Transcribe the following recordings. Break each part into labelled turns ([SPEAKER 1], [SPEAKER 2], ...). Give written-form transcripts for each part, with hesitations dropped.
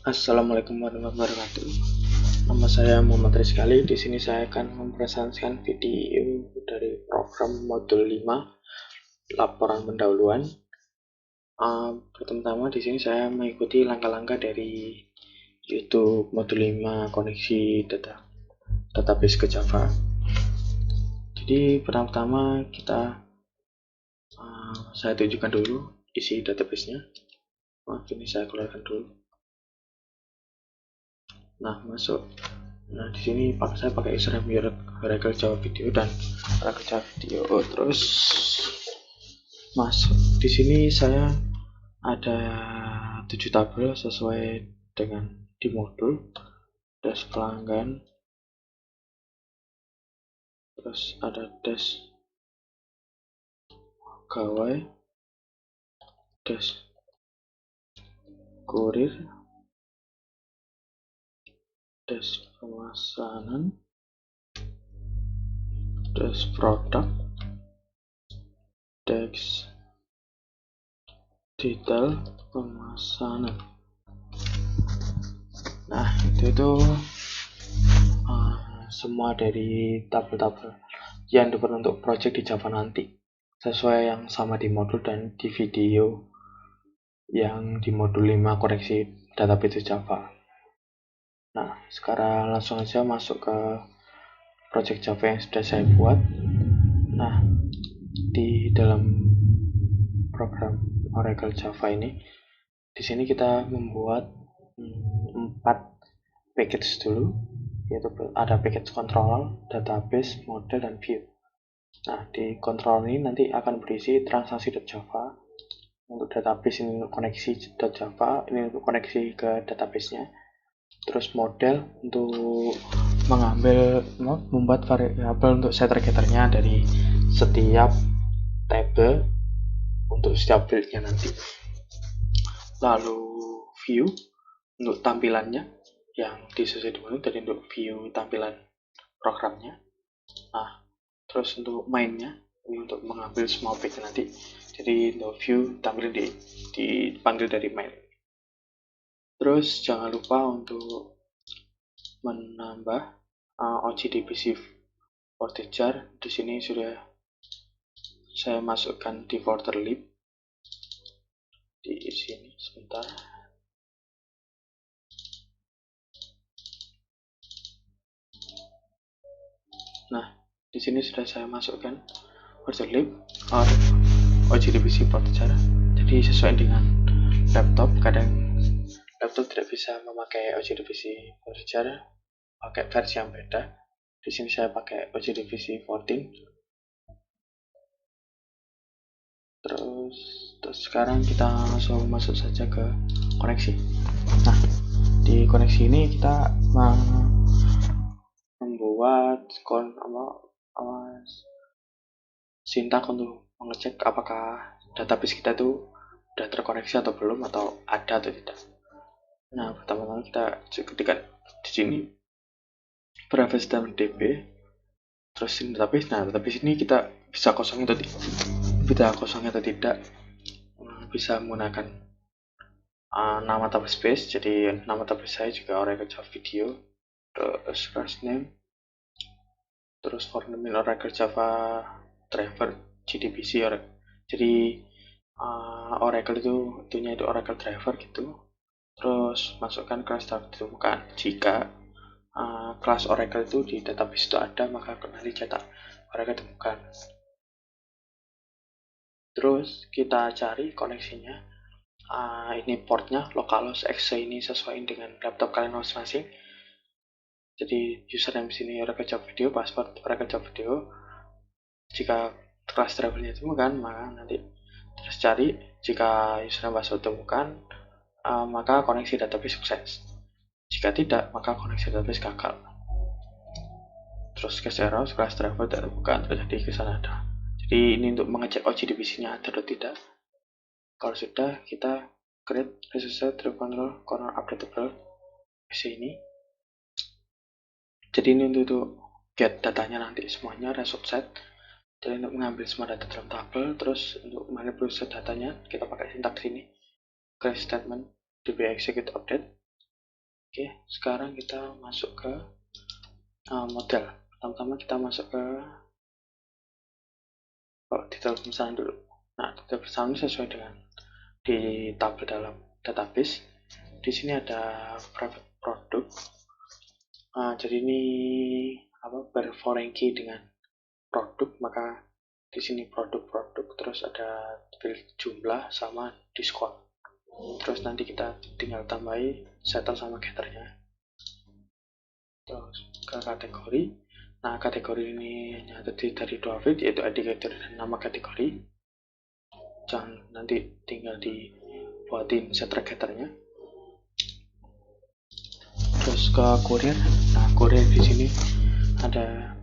[SPEAKER 1] Assalamualaikum warahmatullahi wabarakatuh. Nama saya Muhammad Rizkali. Di sini saya akan mempresentasikan video dari program modul 5 laporan pendahuluan. Pertama-tama di sini saya mengikuti langkah-langkah dari YouTube modul 5 koneksi database ke Java. Jadi pertama-tama saya tunjukkan dulu isi database-nya. Ini saya keluarkan dulu. Nah, masuk. Nah, di sini saya pakai username Oracle Java Video dan Oracle Java Video. Terus masuk. Di sini saya ada 7 tabel sesuai dengan di modul. Dash pelanggan. Terus ada dash pegawai. Dash kurir. Dash pemesanan. Dash produk. Dash detail pemesanan. Nah, itu semua dari tabel-tabel yang diperlukan untuk project di Java nanti, sesuai yang sama di modul dan di video yang di modul 5 koneksi database Java. Nah, sekarang langsung aja masuk ke project Java yang sudah saya buat. Nah, di dalam program Oracle Java ini, di sini kita membuat 4 package dulu, yaitu ada package controller, database, model, dan view. Nah, di controller ini nanti akan berisi transaksi.java. Untuk database ini untuk koneksi .java, ini untuk koneksi ke database-nya. Terus model untuk membuat variabel untuk setter getternya dari setiap table untuk setiap build-nya nanti. Lalu view untuk tampilannya yang disusun dulu, jadi untuk view tampilan programnya. Nah, terus untuk mainnya ini untuk mengambil semua objek nanti. Jadi untuk view tampil dipanggil dari main. Terus jangan lupa untuk menambah OGDBC fortejar. Di sini sudah saya masukkan di for loop di sini sebentar. Nah, di sini sudah saya masukkan for loop OGDBC fortejar. Jadi sesuai dengan laptop, kadang laptop tidak bisa memakai OGDBC fortejar, pakai versi yang beda. Di sini saya pakai OGDBC 14. Terus sekarang kita langsung masuk saja ke koneksi. Nah, di koneksi ini kita membuat sintak untuk mengecek apakah database kita itu sudah terkoneksi atau belum, atau ada atau tidak. Nah, pertama-tama kita ketikkan di sini private statement db, terus ini database. Nah, database ini kita bisa kosong atau tidak, bisa menggunakan nama database space. Jadi nama database saya juga Oracle Java Video, terus class name, terus for name Oracle Java driver JDBC Oracle. Jadi Oracle itu itunya itu Oracle driver gitu. Terus masukkan kelas ditemukan. Jika kelas Oracle itu di database itu ada, maka nanti cetak Oracle temukan. Terus kita cari koneksinya. Ini portnya localhost exe, ini sesuai dengan laptop kalian masing-masing. Jadi username sini Oracle Java Video, password Oracle Java Video. Jika kelas drivernya ditemukan, maka nanti terus cari. Jika username password ditemukan, maka koneksi database sukses. Jika tidak, maka koneksi database gagal. Terus case error, kelas driver tidak ditemukan, terjadi kesalahan ada. Jadi ini untuk mengecek OGDBC-nya ada atau tidak. Kalau sudah, kita create resource true control corner updatable ini. Jadi ini untuk get datanya nanti semuanya resource set. Jadi untuk mengambil semua data dalam tabel, terus untuk manipulasi datanya kita pakai sintak sini. Create statement db execute update. Oke, sekarang kita masuk ke model. Pertama-tama kita masuk ke detail pemesanan dulu. Nah, detail pemesanan sesuai dengan di tabel dalam database. Di sini ada private product. Jadi ini berforeign key dengan produk, maka di sini produk-produk, terus ada jumlah sama diskon. Terus nanti kita tinggal tambahi setter sama getternya. Terus ke kategori. Nah, kategori ini hanya terdiri dari 2 field, yaitu ID category dan nama kategori. Jangan nanti tinggal dibuatin setter getternya. Terus ke kurir. Nah, kurir di sini ada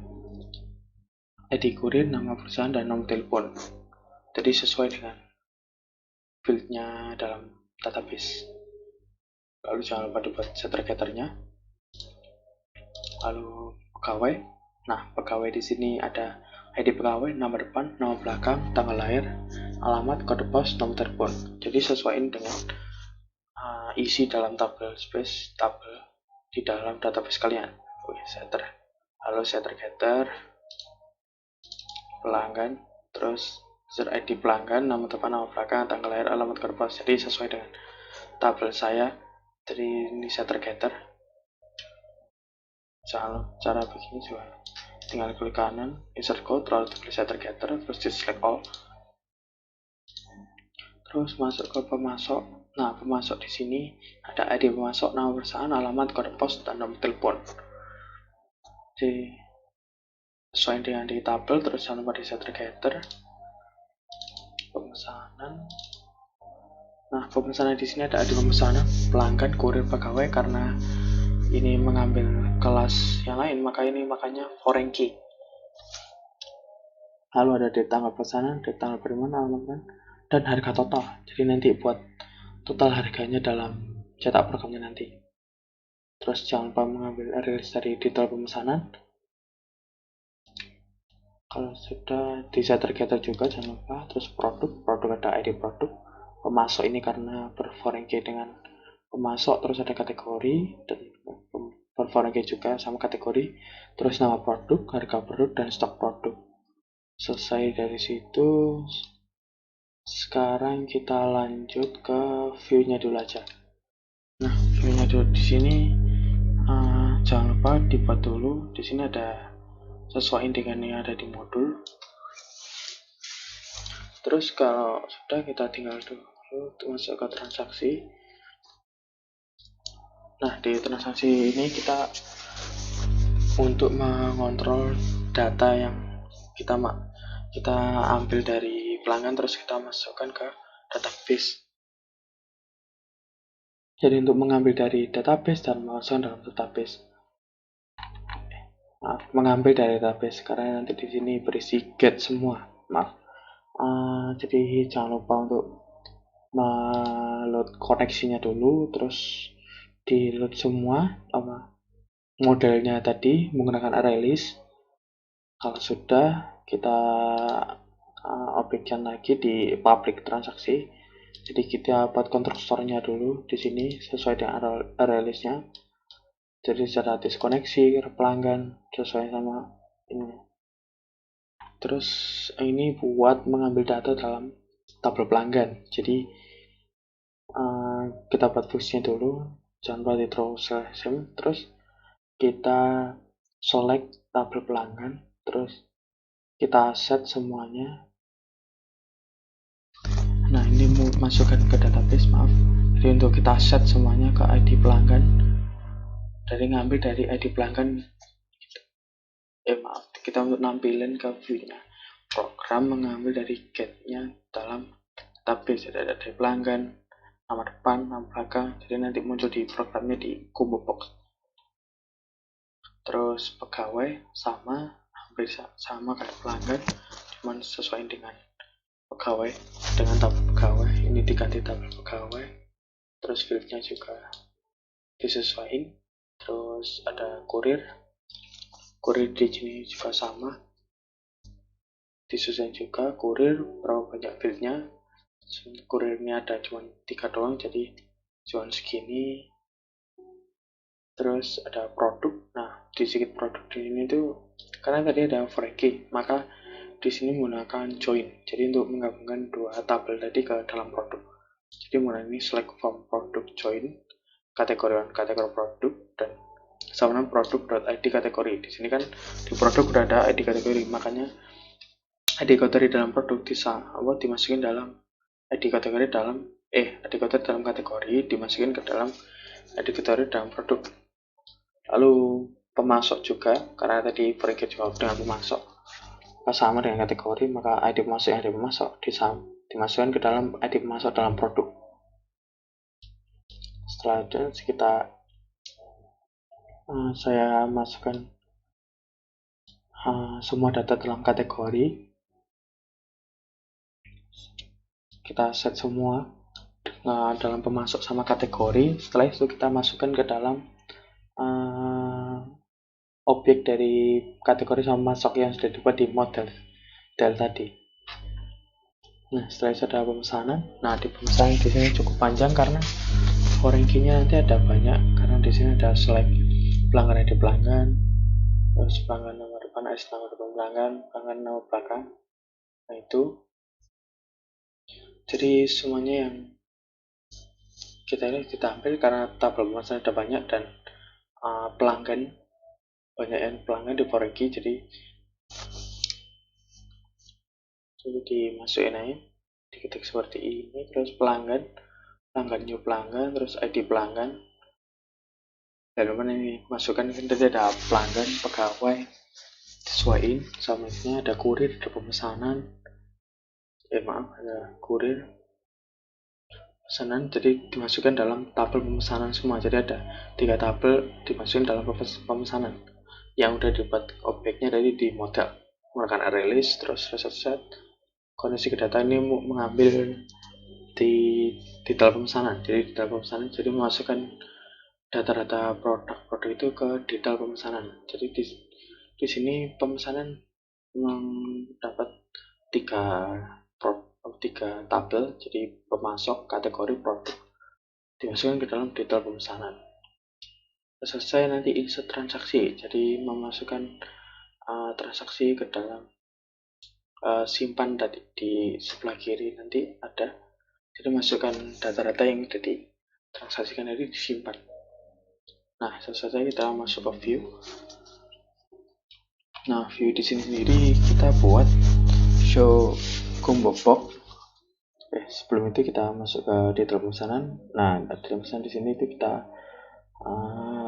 [SPEAKER 1] ID kurir, nama perusahaan, dan nomor telepon. Jadi sesuai dengan fieldnya dalam database. Lalu jangan lupa dibuat setter getternya. Lalu pegawai. Nah, pegawai di sini ada ID pegawai, nama depan, nama belakang, tanggal lahir, alamat, kode pos, nomor telepon. Jadi sesuaiin dengan isi dalam tabel di dalam database kalian. Setter. Lalu setter getter, pelanggan, terus user ID pelanggan, nama depan, nama belakang, tanggal lahir, alamat, kode pos. Jadi sesuai dengan tabel saya. Jadi ini setter getter. Cara begini juga tinggal klik kanan, insert code, lalu klik setter getter, terus di select all. Terus masuk ke pemasok. Nah, pemasok di sini ada ID pemasok, nama perusahaan, alamat, kode pos, dan nomor telepon. Jadi sesuai dengan di tabel, terus jangan lupa di setter getter. Pemesanan. Nah, pemesanan di sini ada ID pemesanan, pelanggan, kurir, pegawai. Karena ini mengambil kelas yang lain, makanya foreign key. Lalu ada date tanggal pesanan, date tanggal pengiriman, alamat, dan harga total. Jadi nanti buat total harganya dalam cetak programnya nanti. Terus jangan lupa mengambil rilis dari detail pemesanan. Kalau sudah di setter getter juga jangan lupa. Terus produk ada ID produk. Pemasok ini karena berforeign key dengan pemasok, terus ada kategori dan berforeign key juga sama kategori. Terus nama produk, harga produk, dan stok produk. Selesai dari situ, sekarang kita lanjut ke view-nya dulu aja. Nah, view-nya dulu di sini jangan lupa dibuat dulu. Di sini ada sesuaiin dengan yang ada di modul. Terus kalau sudah, kita tinggal dulu masuk ke transaksi. Nah, di transaksi ini kita untuk mengontrol data yang kita ambil dari pelanggan, terus kita masukkan ke database. Jadi untuk mengambil dari database dan memasukkan dalam database. Mengambil dari database karena nanti di sini berisi get semua. Jadi jangan lupa untuk load koneksinya dulu, terus di load semua modelnya tadi menggunakan ArrayList. Kalau sudah, kita objekkan lagi di public transaksi. Jadi kita buat konstruktornya dulu di sini sesuai dengan ArrayList-nya. Jadi secara diskoneksi pelanggan sesuai sama ini. Terus ini buat mengambil data dalam tabel pelanggan. Jadi kita buat fungsinya dulu, jangan lupa di throw selection, terus kita select tabel pelanggan, terus kita set semuanya. Nah, ini mau masukkan ke database, maaf. Jadi untuk kita set semuanya ke ID pelanggan, dari ngambil dari ID pelanggan. Kita untuk nampilin ke view-nya. Program mengambil dari get-nya dalam database, ada dari pelanggan, nama depan, nama belakang. Jadi nanti muncul di programnya di combo box. Terus pegawai hampir sama kayak pelanggan, cuman sesuai dengan pegawai, dengan tabel pegawai. Ini diganti tabel pegawai. Terus fieldnya juga disesuaikan. Terus ada kurir di sini juga sama, disesuaikan juga. Kurir berapa banyak fieldnya. Kurir ini ada cuma 3 doang, jadi cuma segini. Terus ada produk. Nah, di sedikit produk di sini tuh karena tadi ada foreign key, maka di sini menggunakan join. Jadi untuk menggabungkan dua tabel tadi ke dalam produk. Jadi menggunakan ini select from product join kategori produk dan sama produk.id kategori. Di sini kan di produk udah ada ID kategori, makanya ID kategori dalam produk dimasukin dalam ID kategori dalam ID kategori dalam kategori dimasukin ke dalam ID kategori dalam produk. Lalu pemasok juga, karena tadi foreign juga dengan pemasok sama dengan kategori, maka ID pemasok yang dimasuk dimasukkan ke dalam ID pemasok dalam produk. Setelah itu saya masukkan semua data dalam kategori, kita set semua dalam pemasok sama kategori. Setelah itu kita masukkan ke dalam objek dari kategori sama masuk yang sudah dibuat di model tadi. Nah, setelah itu ada pemesanan. Nah, di pemesanan di sini cukup panjang karena foreign key-nya nanti ada banyak, karena di sini ada select pelanggan ID pelanggan, terus pelanggan nomor depan, nomor depan pelanggan, pelanggan nomor belakang. Nah, itu jadi semuanya yang kita ambil karena tabel pemesanan ada banyak dan pelanggan banyak yang pelanggan di foreign key, jadi dimasukin aja, diketik seperti ini. Terus pelanggan new pelanggan, terus ID pelanggan, dan ini masukkan tadi ada pelanggan, pegawai, sesuaiin sama ini, ada kurir, ada pemesanan, ada kurir, pesanan, jadi dimasukkan dalam tabel pemesanan semua. Jadi ada 3 tabel dimasukin dalam pemesanan yang udah dibuat objeknya tadi di model menggunakan release, terus reset set kondisi ke data ini mengambil di dalam pemesanan. Jadi di dalam pemesanan jadi memasukkan data-data produk itu ke detail pemesanan. Jadi di sini pemesanan dapat tiga tabel, jadi pemasok, kategori, produk dimasukkan ke dalam detail pemesanan. Selesai nanti insert transaksi, jadi memasukkan transaksi ke dalam simpan tadi di sebelah kiri nanti ada, jadi masukkan data-data yang ada di transaksikan tadi disimpan. Nah, selesai kita masuk ke view. Nah, view di sini sendiri kita buat show combo box. Sebelum itu kita masuk ke detail pemesanan. Nah, detail pemesanan di sini itu kita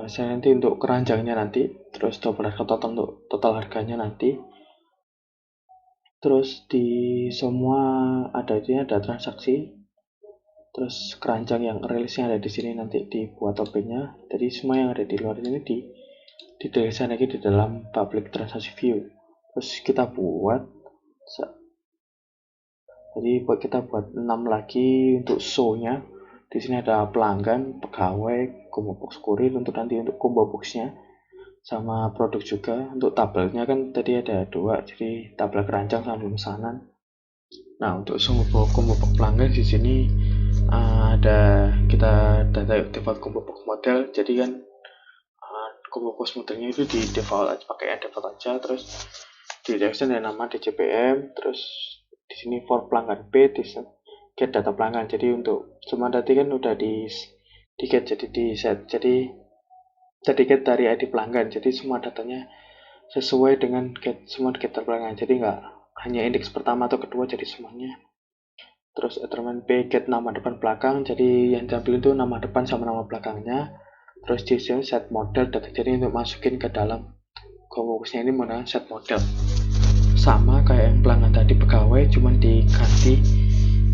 [SPEAKER 1] saya nanti untuk keranjangnya nanti, terus double harga total untuk total harganya nanti. Terus di semua ada transaksi, terus keranjang yang rilisnya ada di sini nanti dibuat objeknya. Jadi semua yang ada di luar ini didesain lagi di dalam public transaksi view. Terus kita buat, jadi kita buat 6 lagi untuk show-nya. Di sini ada pelanggan, pegawai, combo box, kurir untuk nanti untuk combo box-nya, sama produk juga. Untuk tabelnya kan tadi ada 2, jadi tabel keranjang sama pemesanan. Nah, untuk combo box pelanggan di sini ada kita data default combo box model. Jadi kan combo box modelnya itu di default aja, pakai default aja. Terus di direction ada nama DCPM, terus di sini for pelanggan B, get data pelanggan. Jadi untuk semua tadi kan udah di get, jadi di set, jadi get dari ID pelanggan, jadi semua datanya sesuai dengan semua get pelanggan, jadi nggak hanya indeks pertama atau kedua, jadi semuanya. Terus determine B get nama depan belakang, jadi yang diambil itu nama depan sama nama belakangnya. Terus di sini set model data, jadi untuk masukin ke dalam komposnya ini menggunakan set model, sama kayak yang pelanggan tadi pegawai, cuman diganti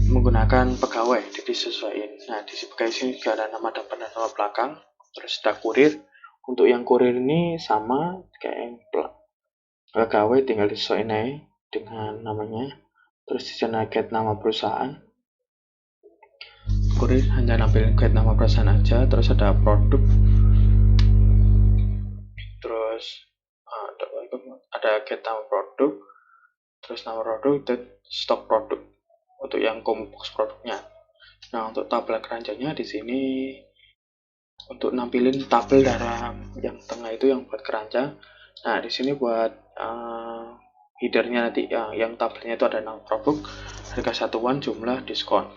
[SPEAKER 1] menggunakan pegawai, jadi sesuaiin. Nah, di pegawai sini juga ada nama depan dan nama belakang. Terus ada kurir. Untuk yang kurir ini sama kayak yang pegawai, tinggal disesuaiin aja dengan namanya. Terus di sana get nama perusahaan. Kurir hanya nampilin get nama perusahaan aja. Terus ada produk. Terus ada get nama produk. Terus nama produk dan stok produk untuk yang combo box produknya. Nah, untuk tabel keranjangnya di sini untuk nampilin tabel dalam yang tengah itu yang buat keranjang. Nah, di sini buat headernya nanti yang tabelnya itu ada nama produk, harga satuan, jumlah, diskon.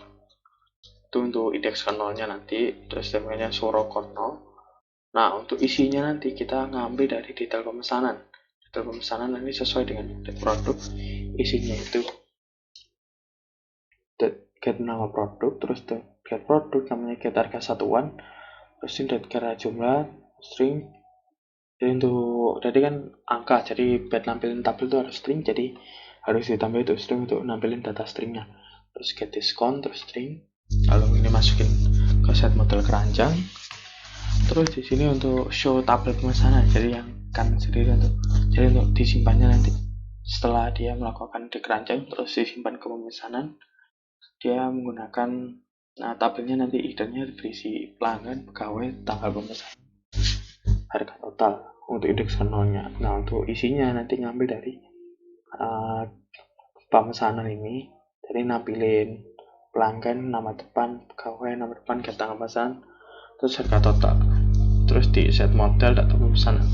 [SPEAKER 1] Itu untuk indeks nolnya nanti, terus temanya suara kono. Nah, untuk isinya nanti kita ngambil dari detail pemesanan. Detail pemesanan nanti sesuai dengan produk, isinya itu get nama produk, terus get produk namanya get harga satuan, terus get jumlah, string. Jadi kan angka, jadi buat nampilin tabel itu harus string, jadi harus ditambah itu string untuk nampilin data stringnya. Terus get diskon, terus string. Lalu ini masukin ke set model keranjang. Terus di sini untuk show tabel pemesanan, jadi yang kan sendiri jadi untuk disimpannya nanti setelah dia melakukan di keranjang terus disimpan ke pemesanan, dia menggunakan tabelnya nanti headernya berisi pelanggan, pegawai, tanggal pemesanan, harga total untuk indeks nolnya. Nah, untuk isinya nanti ngambil dari pemesanan ini, jadi nampilin pelanggan, nama depan, pegawai, nama depan, tanggal pemesanan, terus harga total, terus di set model data pemesanan.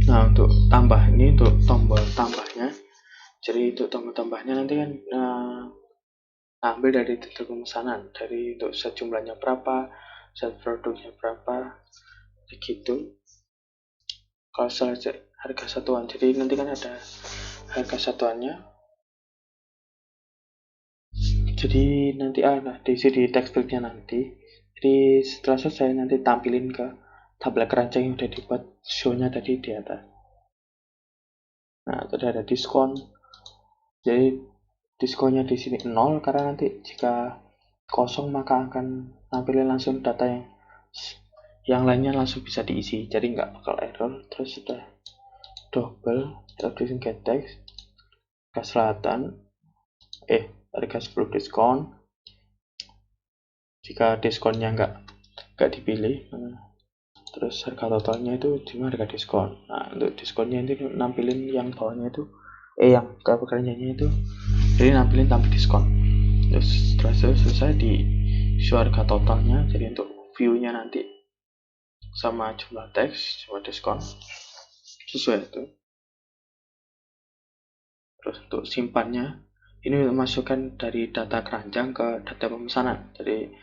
[SPEAKER 1] Nah, untuk tambah ini untuk tombol tambahnya, jadi untuk tombol tambahnya nanti kan ambil dari detail pemesanan, dari untuk set jumlahnya berapa, set produknya berapa, begitu. Kalau saja harga satuan, jadi nanti kan ada harga satuannya, jadi nanti diisi di textbooknya nanti. Jadi setelah selesai nanti tampilin ke tabel keranjang yang udah dibuat show-nya tadi di atas. Nah, tadi ada diskon, jadi diskonnya di sini 0 karena nanti jika kosong maka akan tampilin langsung data yang lainnya langsung bisa diisi, jadi nggak bakal error. Terus sudah double, terus get text, harga selatan, harga 10 diskon. Jika diskonnya nggak dipilih, terus harga totalnya itu cuma harga diskon. Nah, untuk diskonnya itu nampilin yang bawahnya itu yang keranjangnya itu, jadi nampilin tanpa diskon. Terus setelah selesai di show harga totalnya, jadi untuk view-nya nanti sama jumlah teks sama diskon sesuai itu. Terus untuk simpannya ini masukkan dari data keranjang ke data pemesanan, jadi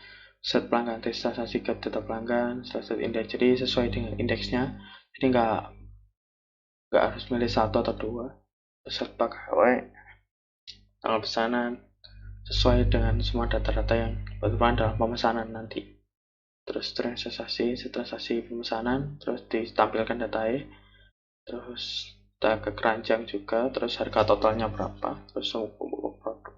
[SPEAKER 1] set pelanggan, transaksi ke data pelanggan, set indeks, jadi sesuai dengan indeksnya, jadi nggak harus milih satu atau dua. Set pegawai, tanggal pesanan, sesuai dengan semua data-data yang berperan dalam pemesanan nanti. Terus transaksi pemesanan, terus ditampilkan datanya, terus ke keranjang juga, terus harga totalnya berapa, terus produk.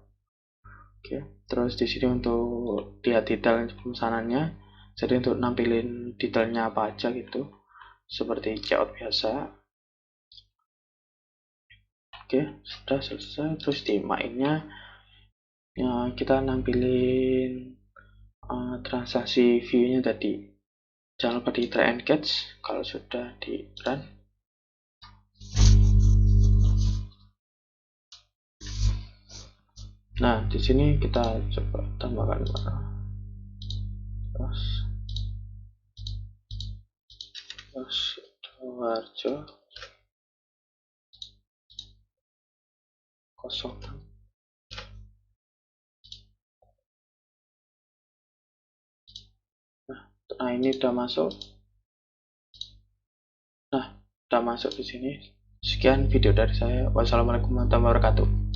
[SPEAKER 1] Oke, terus di sini untuk lihat detail pemesanannya, jadi untuk nampilin detailnya apa aja gitu, seperti checkout biasa. Oke, sudah selesai. Terus di mainnya kita nampilin transaksi view-nya tadi. Jangan lupa di try and catch kalau sudah di run. Nah, di sini kita coba tambahkan terus Sidoarjo 06. Nah, ini udah masuk. Nah, udah masuk di sini. Sekian video dari saya. Wassalamualaikum warahmatullahi wabarakatuh.